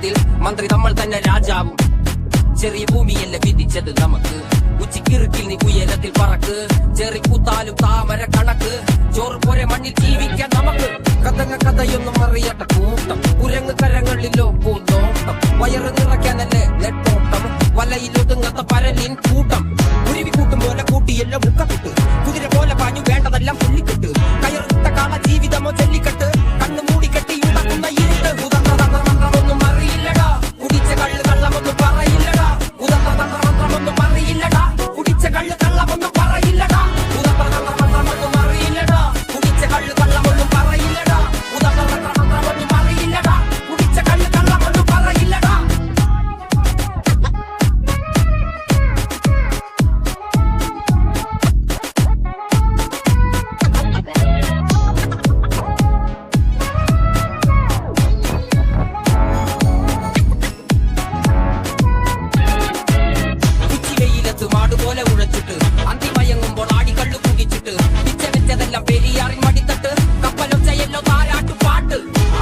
ലോകത്തിൽ മന്ത്രി നമ്മൾ തന്നെ രാജാവും ചെറിയ ഭൂമിയല്ല വിധിച്ചത് നമുക്ക് ഉച്ചക്കിറുക്കിൽ നീ ഉയരത്തിൽ പറക്ക് ചെറി കൂത്താലും താമര കണക്ക് ചോറ് പോരെ മണ്ണിൽ ജീവിക്കാൻ നമുക്ക് കഥയൊന്നും അറിയാത്ത കൂട്ടം കുരങ്ങ് കരങ്ങളിലോ പൂന്തോട്ടം വയറ് നിറയ്ക്കാനല്ലേ നെട്ടോട്ടം വലയിലൊതുങ്ങാത്ത പരലിൻ കൂട്ടം കുരുവി കൂട്ടും പോലെ കൂട്ടിയെല്ലാം മുക്കക്കിട്ട് കുതിര പോലെ പാഞ്ഞു വേണ്ടതെല്ലാം പുള്ളിക്കെട്ട് കയറിട്ട കാള ജീവിതമോ ജല്ലിക്കെട്ട് കണ്ണു മൂടിക്കെട്ടി ഉണ്ടാക്കുന്ന ഇരുട്ട് ഉദാഹരണമന്ത്രമൊന്നും അറിയില്ലടാ കുടിച്ച കള്ള് കള്ളമൊന്നും പറയില്ലടാ ഉദാഹരണമന്ത്രമൊന്നും അറിയില്ലടാ കുടിച്ച കള്ള് കള്ളമൊന്നും പറയില്ലടാ ഉദാഹരണമന്ത്രമൊന്നും അറിയില്ലടാ കുടിച്ച കള്ള് കള്ളമൊന്നും പറയില്ലടാ ഉദാഹരണമന്ത്രമൊന്നും അറിയില്ലടാ കുടിച്ച കള്ള് കള്ളമൊന്നും പറയില്ലടാ. മാടുപോലെ ഉഴച്ചിട്ട് അന്തിമയങ്ങുമ്പോൾ ആടിക്കള്ളു കുടിച്ചിട്ട് പിച്ച വെച്ചതെല്ലാം പെരിയാറിൻ മടിത്തട്ട് കപ്പലൊച്ചയല്ലോ താരാട്ടു പാട്ട്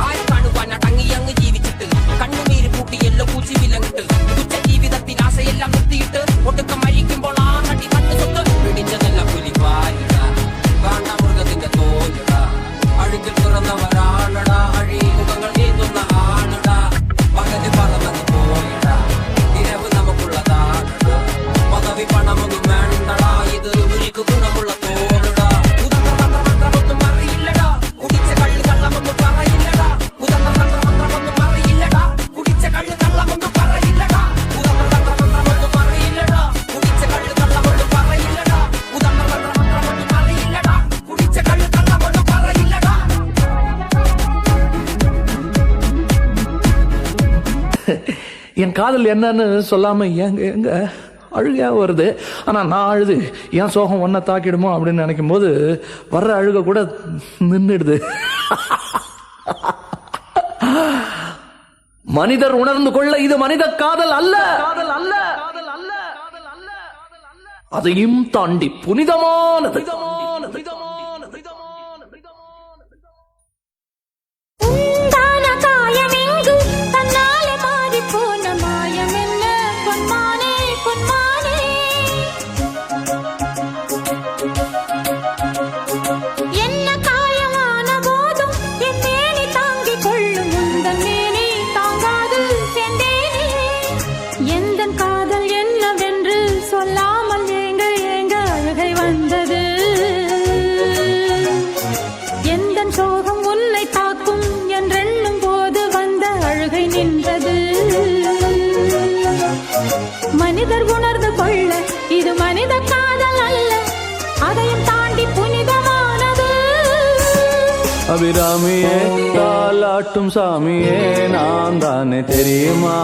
ആര് കാണുവാൻ അടങ്ങിയങ്ങ് ജീവിച്ചിട്ട് കണ്ണുനീര് കൂട്ടിയല്ലോ പൂച്ചി വിലങ്ങിട്ട് ഉച്ച ജീവിതത്തിൽ ആശയെല്ലാം നിർത്തിയിട്ട് ഒടുക്കം മരിക്കുമ്പോൾ ആ നടി കണ്ണു തൊട്ട് പിടിച്ചതെല്ലാം പുലിവാലിട കാണ്ട മൃഗത്തിന്റെ തോലിട അഴുകിൽ തുറന്നവരാണടാ അഴിമുഖങ്ങൾ നീന്തുന്ന ആണടാ പകല് പറന്നത് പോയിട നിലവ് നമുക്കുള്ളതാണടാ പദവി പണമൊന്നും വേണ്ടടാ ഇത് ഉരുക്ക് ഗുണമുള്ള തോലടാ ഉദാഹരണമന്ത്രമൊന്നും അറിയില്ലടാ കുടിച്ച കള്ള് കള്ളമൊന്നും പറയില്ലടാ ഉദാഹരണമന്ത്രമൊന്നും അറിയില്ലടാ കുടിച്ച കള്ള് കള്ളമൊന്നും പറയില്ലടാ ഉദാഹരണമന്ത്രമൊന്നും അറിയില്ലടാ കുടിച്ച കള്ള് കള്ളമൊന്നും പറയില്ലടാ ഉദാഹരണമന്ത്രമൊന്നും അറിയില്ലടാ കുടിച്ച കള്ള് കള്ളമൊന്നും പറയില്ലടാ. என் காதல் என்னன்னு சொல்லாம எங்க அழுகையா வருது. ஆனா நான் அழுது என் சோகம் ஒன்ன தாக்கிடுமோ அப்படின்னு நினைக்கும் போது வர்ற அழுக கூட நின்றுடுது. மனிதர் உணர்ந்து கொள்ள இது மனித காதல் அல்ல, அதையும் தாண்டி புனிதமானது. மனிதர் உணர்ந்து கொள்ள இது மனித காதல் அல்ல, அதையும் தாண்டி புனிதமானது. அபிராமியே தாலாட்டும் சாமியே நான் தானே தெரியுமா,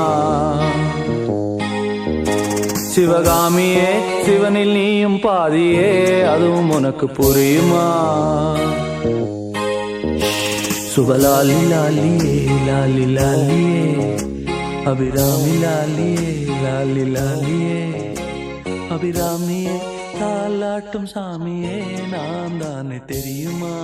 சிவகாமியே சிவனில் நீயும் பாதியே அதுவும் உனக்கு புரியுமா. சுபலாலி லாலியே லாலி லாலியே அபிராமி லாலியே லாலி லாலியே அபிராமியே தாலாட்டும் சாமியே நான் தானே தெரியுமா.